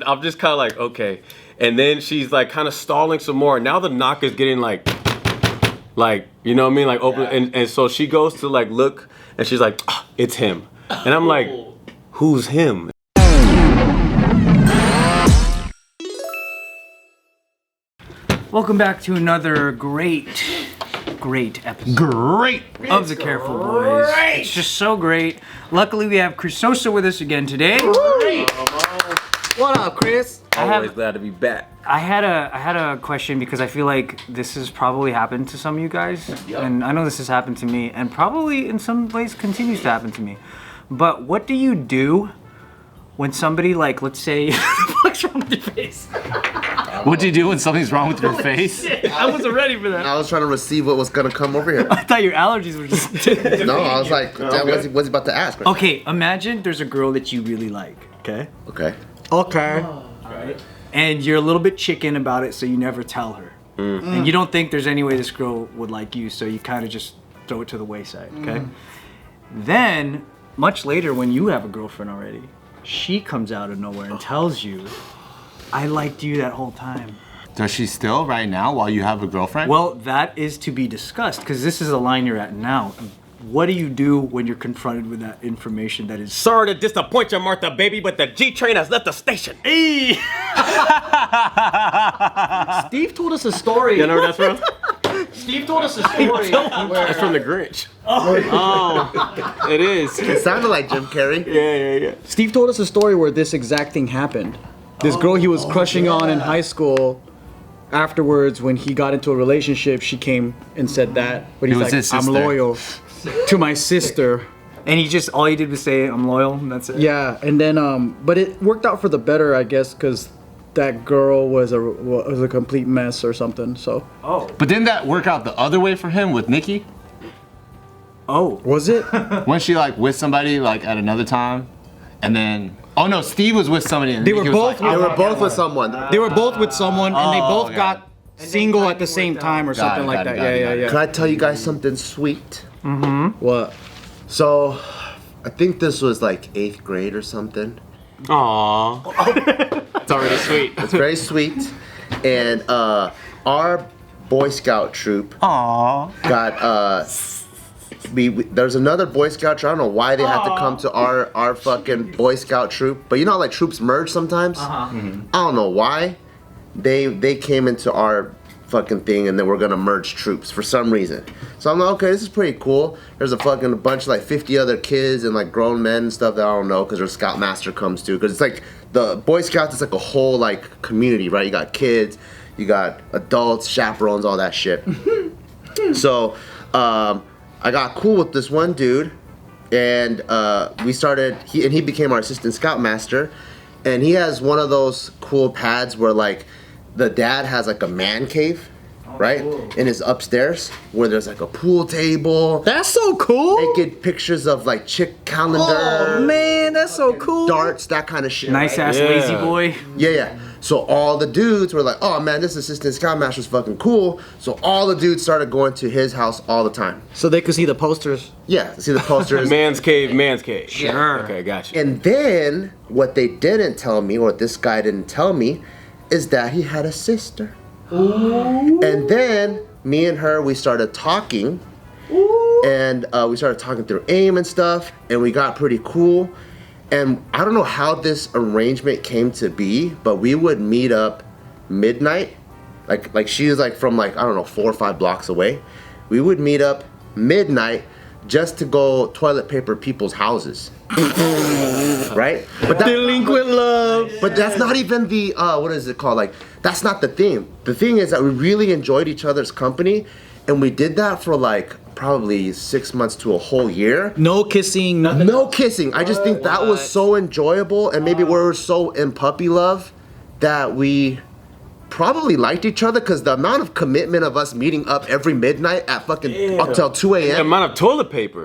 I'm just kind of like, okay. And then she's like kind of stalling some more. Now the knock is getting like, you know what I mean? Like open. And so she goes to like look and she's like, it's him. And I'm like, who's him? Welcome back to another great episode. Of the Careful Boys. It's just so great. Luckily, we have Cris Sosa with us again today. What up, Chris? Always glad to be back. I had a question because I feel like this has probably happened to some of you guys, and I know this has happened to me, and probably in some ways continues to happen to me. But what do you do when somebody, like, let's say, what's wrong with your face? What do you do when something's wrong with your face? I wasn't ready for that. I was trying to receive what was gonna come over here. I thought your allergies were just... No, I was like, what's he about to ask? Okay, imagine there's a girl that you really like, okay? Okay. Alright. And you're a little bit chicken about it, so you never tell her. And you don't think there's any way this girl would like you, so you kind of just throw it to the wayside, okay? Then, much later when you have a girlfriend already, she comes out of nowhere and tells you, I liked you that whole time. Does she still right now while you have a girlfriend? Well, that is to be discussed, because this is the line you're at now. What do you do when you're confronted with that information that is... Sorry to disappoint you, Martha, baby, but the G train has left the station. Hey! Steve told us a story. You know where that's from? Steve told us a story. That's from the Grinch. Oh, it is. It sounded like Jim Carrey. Yeah. Steve told us a story where this exact thing happened. This girl he was crushing on in high school, afterwards, when he got into a relationship, she came and said that. But he's It was like, his I'm sister. loyal to my sister. And all he did was say, I'm loyal, and that's it. Yeah, and then, but it worked out for the better, I guess, because that girl was a complete mess or something, so. Oh. But didn't that work out the other way for him with Nikki? Oh. Was it? When she like with somebody like at another time, and then no, Steve was with somebody. And They were Nikki was both- like, They were both with someone. They were both with someone, and they both okay. got single at the same time or something like that. got it. Yeah. Can I tell you guys something sweet? What? So, I think this was like 8th grade or something. Aww. It's already sweet. It's very sweet. And our Boy Scout troop Aww. got there's another Boy Scout troop. I don't know why they had to come to our fucking Boy Scout troop, but you know how like troops merge sometimes. I don't know why they came into our fucking thing, and then we're gonna merge troops for some reason. So I'm like, okay, this is pretty cool. There's a bunch of like 50 other kids and like grown men and stuff that I don't know, because their Scoutmaster comes too, because it's like the Boy Scouts is like a whole like community, right? You got kids, you got adults, chaperones, all that shit. So I got cool with this one dude, and we started. He became our assistant Scoutmaster, and he has one of those cool pads where like the dad has like a man cave, right, in his upstairs, where there's like a pool table. That's so cool. Naked pictures of like chick calendar. Oh man, that's so cool. Darts, that kind of shit. Nice right? ass lazy boy. Yeah. So all the dudes were like, oh man, this assistant Scoutmaster's fucking cool. So all the dudes started going to his house all the time. So they could see the posters. Yeah, see the posters. Man's cave. Sure. Okay, gotcha. And then what they didn't tell me, or what this guy didn't tell me, is that he had a sister. Ooh. And then me and her, we started talking. Ooh. And we started talking through AIM and stuff, and we got pretty cool. And I don't know how this arrangement came to be, but we would meet up midnight. Like she was like from like, I don't know, 4 or 5 blocks away. We would meet up midnight just to go toilet paper people's houses. Right? But Delinquent love. But that's not even the, what is it called? Like, that's not the thing. The thing is that we really enjoyed each other's company, and we did that for like probably 6 months to a whole year. No kissing, nothing. No kissing. I just think that was so enjoyable, and maybe we were so in puppy love that we probably liked each other, because the amount of commitment of us meeting up every midnight at fucking up till 2 a.m. The amount of toilet paper.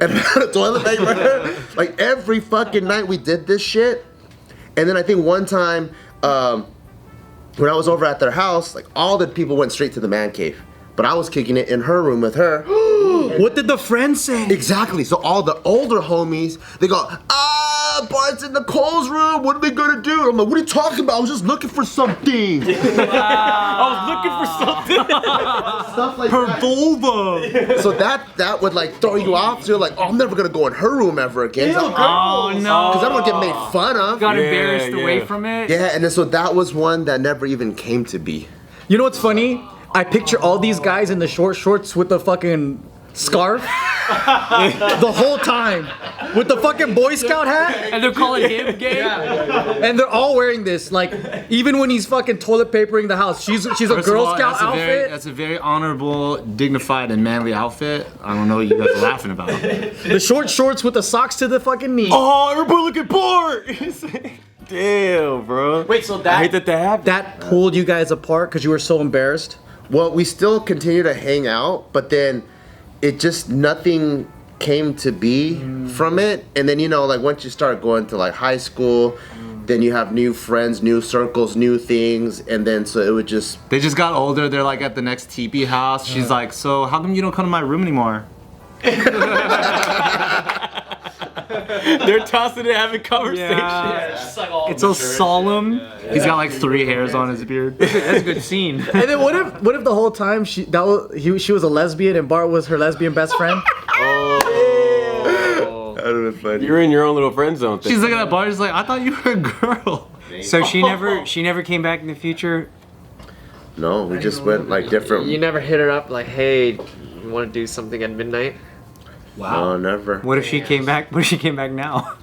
Toilet paper. Like every fucking night we did this shit. And then I think one time when I was over at their house, like all the people went straight to the man cave, but I was kicking it in her room with her. What did the friends say? Exactly. So all the older homies, they go, ah, Bart's in Nicole's room. What are we gonna do? I'm like, what are you talking about? I was just looking for something. I was looking for something. Stuff like Her that. vulva. So that would like throw you off. So you're like, oh, I'm never gonna go in her room ever again. Oh no. Because I don't get made fun of. Got Yeah, embarrassed away yeah. from it. Yeah, and then, so that was one that never even came to be. You know what's funny? I picture all these guys in the short shorts with the fucking scarf the whole time with the fucking Boy Scout hat, And they're calling him gay. and they're all wearing this. Like even when he's fucking toilet papering the house, she's a First of Girl all, Scout outfit. That's a very honorable, dignified, and manly outfit. I don't know what you guys are laughing about. The short shorts with the socks to the fucking knee. Oh, everybody look at Bart. Damn, bro. Wait, so I hate that happened. That pulled you guys apart because you were so embarrassed. Well, we still continue to hang out, but then it just nothing came to be from it. And then, you know, like once you start going to like high school, then you have new friends, new circles, new things, and then so it would just They just got older. They're like at the next teepee house. She's like, so how come you don't come to my room anymore? They're tossing it, having conversation. It's so solemn. He's got like 3 hairs on his beard. That's a good scene. And then what if the whole time she was a lesbian and Bart was her lesbian best friend? that would have been funny. You're in your own little friend zone thing. She's looking at Bart. She's like, I thought you were a girl. So she never came back in the future. No, we just went like different. You never hit her up like, hey, you want to do something at midnight? No, never. What if she came back? What if she came back now?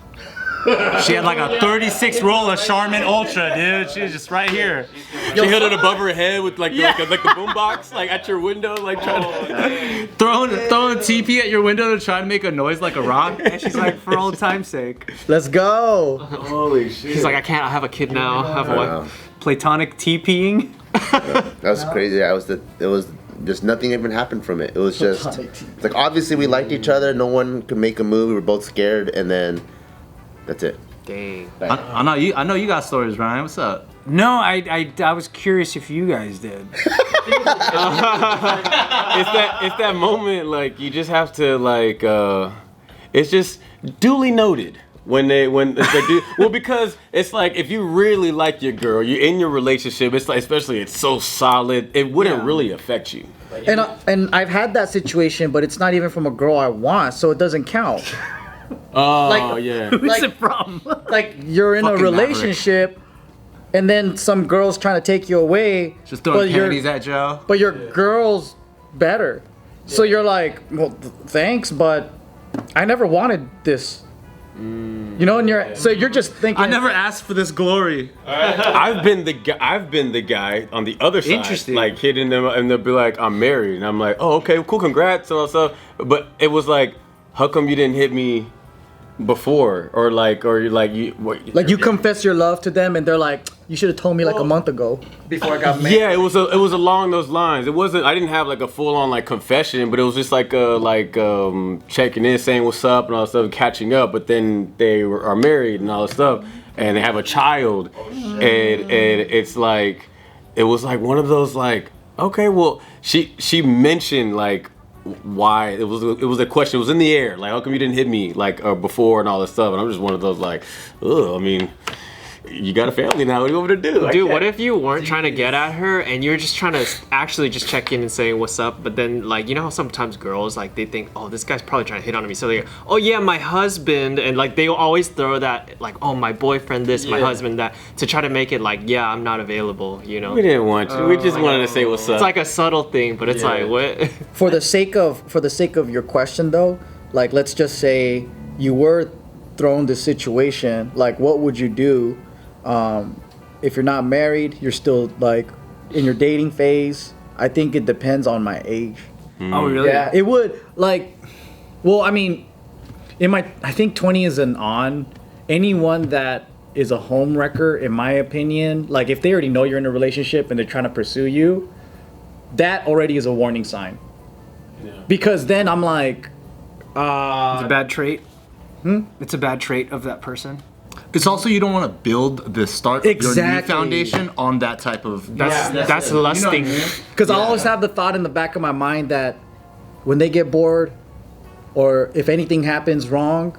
She had like a 36 roll of Charmin Ultra, dude. She was just right here. She held it above her head with like the boombox, like at your window, like trying to. Throwing a teepee at your window to try to make a noise like a rock. And she's like, for old time's sake, Let's go. Holy shit. He's like, I can't. I have a kid now. I have a Wow. wife. platonic TPing. That was crazy. It was just nothing even happened from it. It was just it's like obviously we liked each other. No one could make a move. We were both scared, and then that's it. Dang. I know you got stories, Ryan. What's up? No, I was curious if you guys did. It's that moment, like you just have to like it's just duly noted when they do well, because it's like if you really like your girl, you're in your relationship, it's like, especially it's so solid, it wouldn't really affect you. And I've had that situation, but it's not even from a girl I want, so it doesn't count. Oh Like- yeah. Who's it from? Like you're in a Fucking relationship, and then some girl's trying to take you away. Just throwing but your- panties at Joe. But your girl's better, so you're like, well, thanks, but I never wanted this. You know, and you're just thinking. I never asked for this glory. I've been the guy on the other side, Interesting. like hitting them, and they'll be like, "I'm married," and I'm like, "Oh, okay, cool, congrats," and all stuff. But it was like, how come you didn't hit me before, or you confess your love to them, and they're like, you should have told me like a month ago before I got married. Yeah, it was along those lines. It wasn't. I didn't have like a full on like confession, but it was just like checking in, saying what's up and all that stuff, catching up. But then are married and all that stuff, and they have a child, and it's like, it was like one of those like, okay, well, she mentioned like why it was a question. It was in the air, like how come you didn't hit me like before and all this stuff. And I'm just one of those like, ugh. I mean, you got a family now. What do you want me to do? Dude, what if you weren't trying to get at her and you're just trying to actually just check in and say what's up, but then like, you know how sometimes girls like they think, oh, this guy's probably trying to hit on me, so they go, oh yeah, my husband, and like they always throw that like, oh, my boyfriend this, my husband that, to try to make it like, yeah, I'm not available, you know. We didn't want you. We just wanted to say what's up. It's like a subtle thing, but it's like what? For the sake of your question though, like let's just say you were thrown this situation, like what would you do? If you're not married, you're still like in your dating phase. I think it depends on my age. Oh really? Yeah, it would like. Well, I mean, I think 20 is an on. Anyone that is a home wrecker, in my opinion, like if they already know you're in a relationship and they're trying to pursue you, that already is a warning sign. Yeah. Because then I'm like, It's a bad trait. It's a bad trait of that person. It's also you don't want to build the start your new Exactly. foundation on that type of. That's lusting. because I always have the thought in the back of my mind that when they get bored, or if anything happens wrong,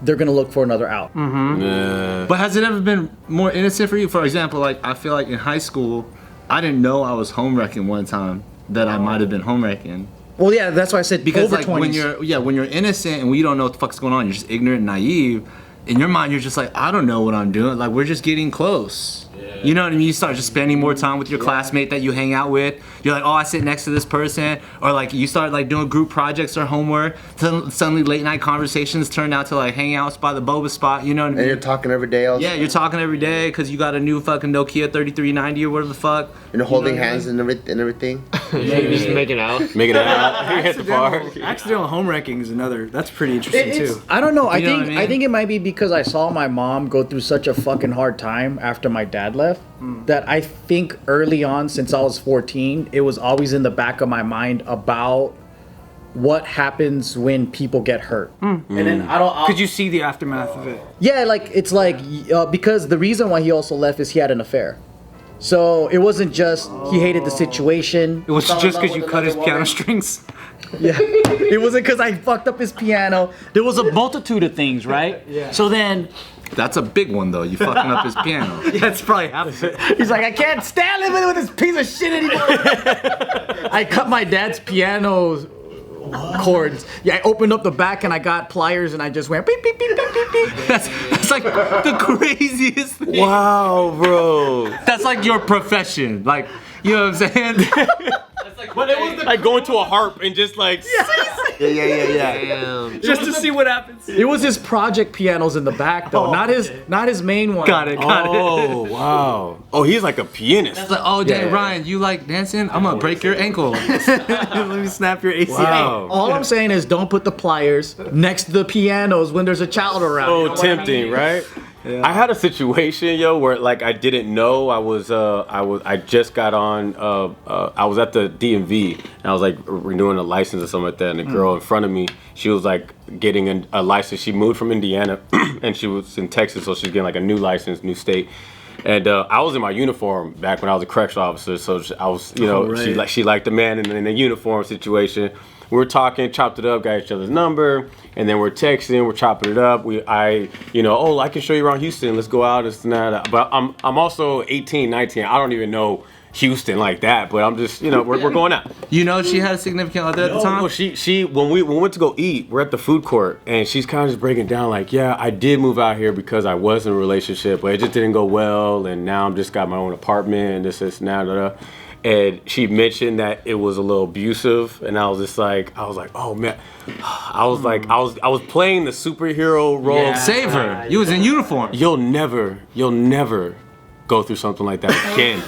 they're gonna look for another out. Yeah. But has it ever been more innocent for you? For example, like I feel like in high school, I didn't know I was home wrecking one time that I might have been home wrecking. Well, yeah, that's why I said Because over like 20s. when you're innocent and when you don't know what the fuck's going on, you're just ignorant and naive. In your mind, you're just like, I don't know what I'm doing. Like we're just getting close. You know what I mean? You start just spending more time with your classmate that you hang out with. You're like, oh, I sit next to this person. Or like you start like doing group projects or homework. Suddenly late night conversations turn out to like hang out by the boba spot. You know what I mean? And you're talking every day. Also. Yeah, you're talking every day because you got a new fucking Nokia 3390 or whatever the fuck. And you're holding hands and everything. Just making out. Making it out. You hit the bar. Accidental home wrecking is another. That's pretty interesting too. I don't know. I You know think what I mean? I think it might be because I saw my mom go through such a fucking hard time after my dad left that I think early on, since I was 14, it was always in the back of my mind about what happens when people get hurt. And then Could you see the aftermath of it? Yeah, like it's like because the reason why he also left is he had an affair. So it wasn't just he hated the situation. It was fell in just love because you with cut his another piano woman. strings. Yeah, it wasn't because I fucked up his piano. There was a multitude of things, right? Yeah. So then That's a big one though. You fucking up his piano. Yeah, it's probably half of it. he's like, I can't stand living with this piece of shit anymore. I cut my dad's piano chords. Yeah, I opened up the back and I got pliers and I just went beep beep beep beep beep beep. That's like the craziest thing. Wow, bro. That's like your profession. Like, you know what I'm saying? But it was like going to a harp and just like. Yeah. Damn. Just to see what happens. It was his project pianos in the back though, not his main one. Got it. Oh, wow. Oh, he's like a pianist. It's like, oh, dang, Ryan, you like dancing? I'm gonna break your ankle. Let me snap your ACL. Wow. All I'm saying is don't put the pliers next to the pianos when there's a child around. So You know what I tempting, mean? right? I had a situation, yo, where like I didn't know I just got on. I was at the DMV and I was like renewing a license or something like that, and the girl in front of me, she was like getting a license. She moved from Indiana and she was in Texas, so she's getting like a new license, new state. And I was in my uniform back when I was a correctional officer, so I was, you know, she liked the man in the uniform situation. We were talking, chopped it up, got each other's number, and then we're texting, we're chopping it up. I can show you around Houston. Let's go out. This and that. But I'm also 18, 19. I don't even know Houston like that. But I'm just, we're going out. You know she had a significant other at the time? No, she when we went to go eat, we're at the food court, and she's kind of just breaking down like, yeah, I did move out here because I was in a relationship, but it just didn't go well, and now I'm just got my own apartment, and this, and that. And she mentioned that it was a little abusive, and I was like, oh man, I was playing the superhero role. Yeah. Save her. You was in uniform. You'll never go through something like that again.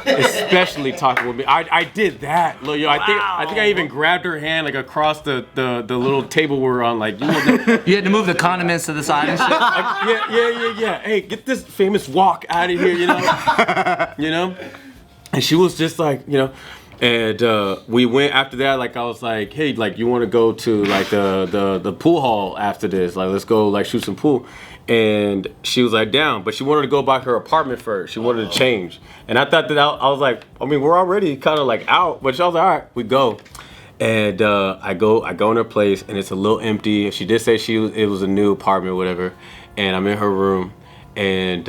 Especially talking with me. I did that. Look, yo, I think I even grabbed her hand like across the little table we're on. Like, you You had to move the condiments to the side and shit. yeah. Hey, get this famous walk out of here, you know. And she was just like, and we went after that. Like I was like, hey, like you want to go to like the pool hall after this? Like let's go like shoot some pool. And she was like down, but she wanted to go back to her apartment first. She wanted to change. And I thought that I was like, I mean, we're already kind of like out, but she was like, all right, we go. And I go in her place, and it's a little empty. And she did say it was a new apartment, or whatever. And I'm in her room. And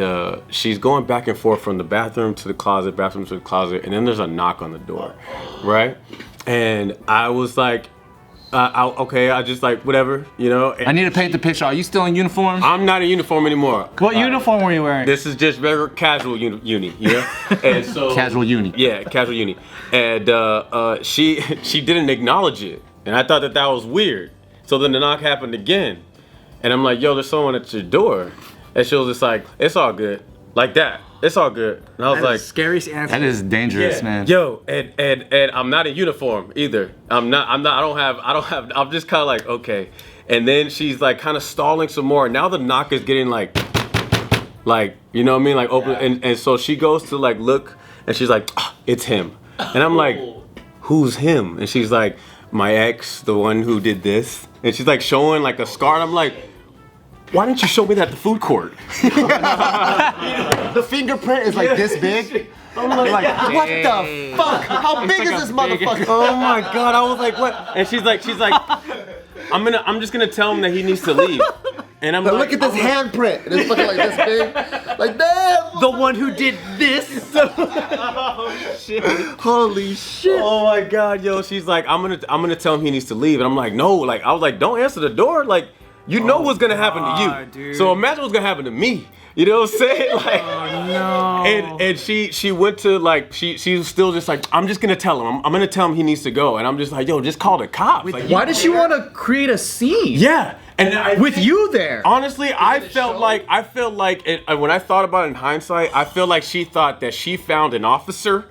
she's going back and forth from the bathroom to the closet, and then there's a knock on the door, right? And I was like, I just like, whatever, I need to paint the picture. Are you still in uniform? I'm not in uniform anymore. What uniform were you wearing? This is just regular casual uni, And so Casual uni. Yeah, casual uni. And she didn't acknowledge it, and I thought that was weird. So then the knock happened again, and I'm like, yo, there's someone at your door. And she was just like, it's all good. Like that. It's all good. And I was like, scariest answer. That is dangerous, man. Yo, and I'm not in uniform either. I don't have, I'm just kind of like, okay. And then she's like kind of stalling some more. Now the knock is getting like, you know what I mean? Like open. And so she goes to like look, and she's like, it's him. And I'm like, who's him? And she's like, my ex, the one who did this. And she's like showing like a scar. And I'm like, why didn't you show me that at the food court? The fingerprint is like this big. I'm like, what the fuck? How big is this motherfucker? Oh my god! I was like, what? And she's like, I'm just gonna tell him that he needs to leave. And I'm But like, look at this handprint. And it's fucking like this big. Like, damn. The one who did this. Holy shit. oh my god, yo. She's like, I'm gonna tell him he needs to leave. And I'm like, no. Like, I was like, don't answer the door. Like, you know what's gonna happen to you. dude. So imagine what's gonna happen to me. You know what I'm saying? Like, No. and she went to like she was still just like, I'm just gonna tell him. I'm gonna tell him he needs to go. And I'm just like, yo, just call the cops. Like, Why does she want to create a scene? yeah. And With you there. honestly, I felt like when I thought about it in hindsight, I feel like she thought that she found an officer.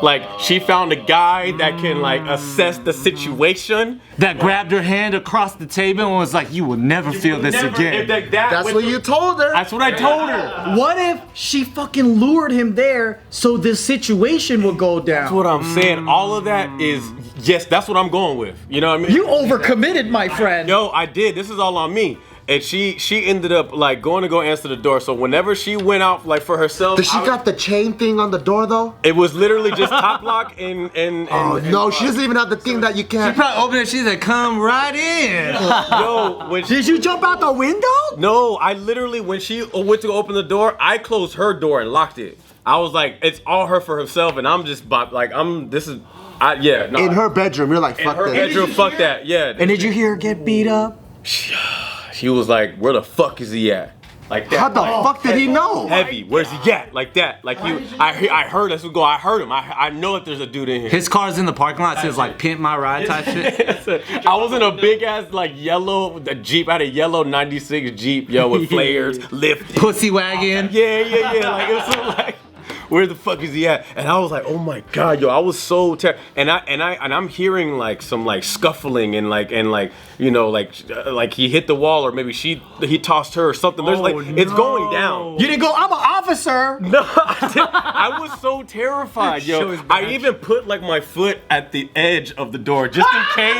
Like, she found a guy that can like assess the situation. That grabbed her hand across the table and was like, "You will never feel this again." That's what you told her. That's what I told her. What if she fucking lured him there so this situation would go down? That's what I'm saying. All of that is, yes, that's what I'm going with. You know what I mean? You overcommitted, my friend. Yo, I did. This is all on me. And she ended up like going to go answer the door. So whenever she went out like for herself, Does she got the chain thing on the door though? it was literally just top lock and Oh no, she doesn't even have the thing that you She can't. probably opened it. She's like, "Come right in." yo, when Did you jump out the window? No, I literally, when she went to open the door, I closed her door and locked it. I was like, it's all her for herself, and I'm just like, yeah. No, In her bedroom, you're like, in fuck her this. bedroom, fuck that, yeah. And did you hear her get beat up? She was like, where the fuck is he at? Like that. How the fuck did he know? Heavy, where's he at? Like that. Like I heard, let's go, I heard him. I know that there's a dude in here. His car's in the parking lot. Says like, "Pimp my ride" type shit. I was in a big ass like yellow Jeep. I had a yellow 96 Jeep, yo, with flares, lift. Pussy wagon. Yeah. Like it was so like, where the fuck is he at? And I was like, oh my god, yo, I was so terrified. And I'm hearing like some like scuffling and like you know like he hit the wall or maybe he tossed her or something. There's like it's going down. You didn't go, I'm an officer. No, I was so terrified, yo. I even put like my foot at the edge of the door just in case.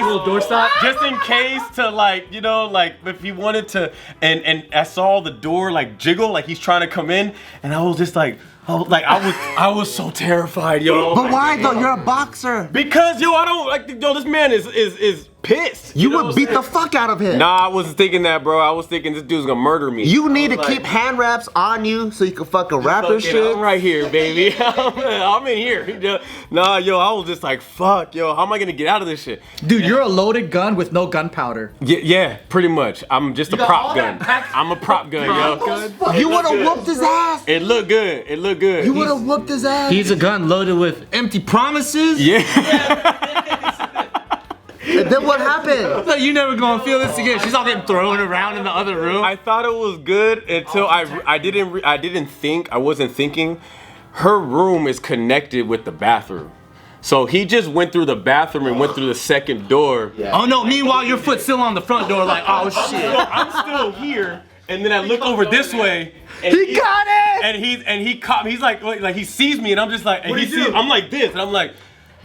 Just in case to like, you know, like if he wanted to. And I saw the door like jiggle, like he's trying to come in, and I was just like, I was so terrified, yo. But why though? You're a boxer. Because yo, I don't like yo. This man is pissed. You know would what beat I'm the fuck out of him. Nah, I wasn't thinking that, bro. I was thinking this dude's gonna murder me. You need to Like, keep hand wraps on you so you can fucking wrap your shit. I'm right here, baby. I'm in here. Nah, yo, I was just like, fuck, yo, how am I gonna get out of this shit? Dude, you're a loaded gun with no gunpowder. Yeah, pretty much. I'm just a prop gun. I'm a prop gun, yo. You would have whooped his ass. It looked good. It looked good. You would have whooped his ass. He's a gun loaded with empty promises. Yeah. And then what happened? So you never gonna feel this again. She's all getting thrown around in the other room. I thought it was good until I wasn't thinking. Her room is connected with the bathroom. So he just went through the bathroom and went through the second door. Oh no! Meanwhile, your foot's still on the front door. Like, oh So shit. I'm still here, and then I look over this way. And He got it! And he caught me. He's like he sees me, and I'm just like, and he sees. I'm like this, and I'm like,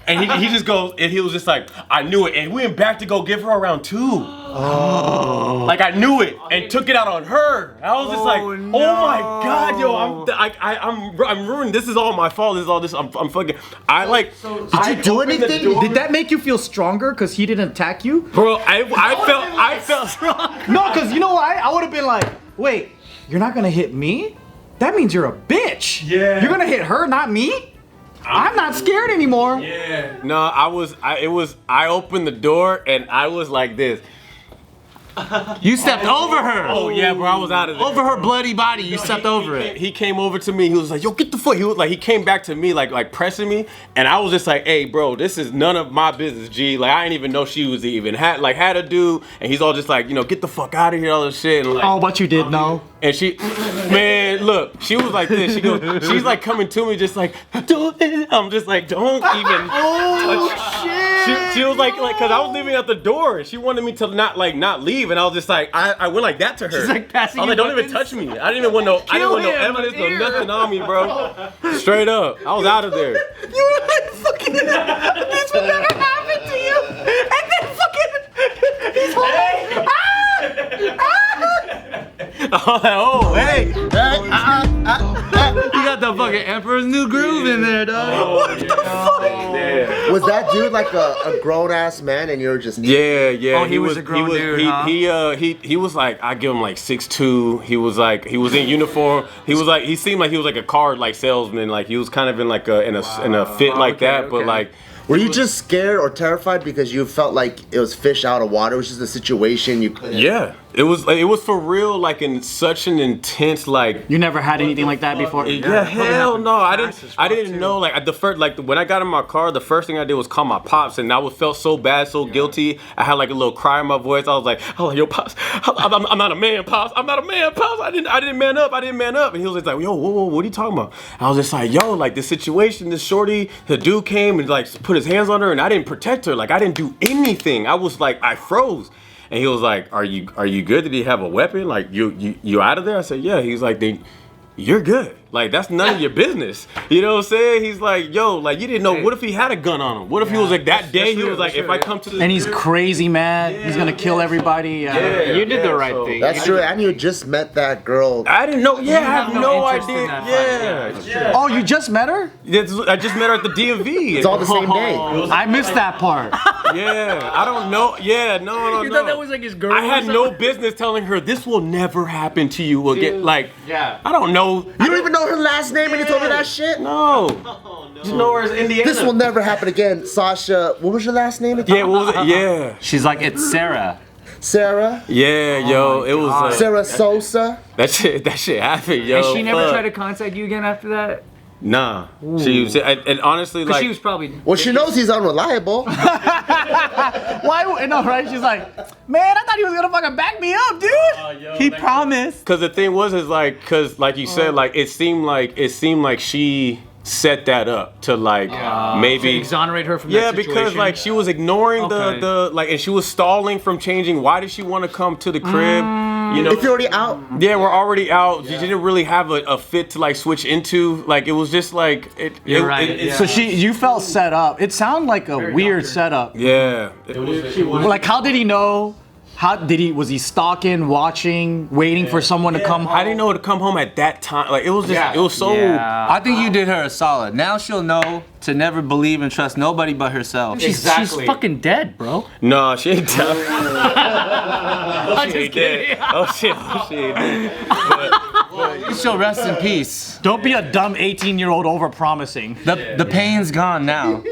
and he just goes, and he was just like, I knew it, and we went back to go give her a round 2. Oh. Like I knew it, and took it out on her. I was just like, oh my god, yo, I'm ruined. This is all my fault. This is all this. I'm fucking. I like. Did you do anything? Did that make you feel stronger because he didn't attack you? Bro, I felt strong. No, because you know why? I would have been like, wait, you're not gonna hit me? That means you're a bitch. Yeah. You're gonna hit her, not me? I'm not scared anymore. Yeah. No, I opened the door and I was like this. You stepped over her. Oh yeah, bro, I was out of there. Over her bloody body. You stepped over it. He came over to me. He was like, "Yo, get the foot." He came back to me like pressing me, and I was just like, "Hey, bro, this is none of my business, G." Like I didn't even know she was even had a dude, and he's all just like, you know, get the fuck out of here, all this shit. And like, Oh, but you did know. and she, man, look, she was like this. She's like coming to me, just like, don't. I'm just like, don't even touch. Shit. She was like, cause I was leaving out the door, and she wanted me to not leave, and I was just like, I went like that to her. She's like passing I was like, you don't even touch me. I didn't even want no evidence, no nothing on me, bro. Straight up, I was out of there. You were like, fucking, this will never happen to you. And then fucking, he's holding, I was like, oh, hey. You got the Motherfucking Emperor's New Groove in there, dog. Yeah. Was that dude like a grown ass man, and you were just Yeah. Oh, he was a grown dude, huh? He was like, I give him like 6'2". He was in uniform. He seemed like he was like a car like salesman. Like he was kind of in like in a fit like that, but like. Were you just scared or terrified because you felt like it was fish out of water? It was just a situation you couldn't. Yeah, it was for real, like in such an intense like. You never had anything like that before? Yeah, hell no, I didn't know like the first like when I got in my car, the first thing I did was call my pops, and I felt so bad, so guilty. I had like a little cry in my voice. I was like, yo, pops, I'm not a man, pops. I'm not a man, pops. I didn't man up. And he was just like, yo, whoa, what are you talking about? I was just like, yo, like this situation, this shorty, the dude came and like put his hands on her, and I didn't protect her. Like I didn't do anything. I was like, I froze. And he was like, "Are you good? Did he have a weapon? Like you out of there?" I said, "Yeah." He's like, "Then you're good. Like that's none of your business." You know what I'm saying? He's like, "Yo, like you didn't know. What if he had a gun on him? What if he was like that day? He was like, if I come to this And he's crazy mad. He's gonna kill everybody. You did the right thing. That's true, and you just met that girl. I didn't know. Yeah, I have no interest in idea. that Yeah. Oh, you just met her? I just met her at the DMV. It's all the same day. I missed that part. Yeah, I don't know. Yeah, no. You thought that was like his girl? I had or no something? business telling her this will never happen to you again. Like, Yeah. I don't know. You don't even know her last name, and you told me that shit. No. You know her as Indiana. This will never happen again, Sasha. What was your last name again? Yeah, what was it? Yeah. She's like, it's Sarah. Sarah. Yeah, yo, it was Sarah Sosa. that shit happened, yo. And she never fuck. tried to contact you again after that? Nah, she was, and honestly, Because like, she was probably. Well, she knows he's unreliable. Why? No, right? She's like, man, I thought he was gonna fucking back me up, dude. He promised. because the thing was, is like, because like you said, like it seemed like she set that up to like maybe Exonerate her from yeah, that because situation. like she was ignoring Okay. the like, and she was stalling from changing. Why did she want to come to the crib? You know, If you're already out, yeah, we're already out. She didn't really have a fit to like switch into. Like it was just like it. You're right. So you felt set up. It sounded like a weird setup. Yeah. Like, how did he know? Was he stalking, watching, waiting for someone to come home? I didn't know to come home at that time. Like it was just, it was so. Yeah. I think you did her a solid. Now she'll know to never believe and trust nobody but herself. She's fucking dead, bro. No, she ain't dead. I'm She ain't dead. Oh shit, she ain't dead. She'll rest in peace. Don't be a dumb 18-year-old over-promising. The pain's gone now.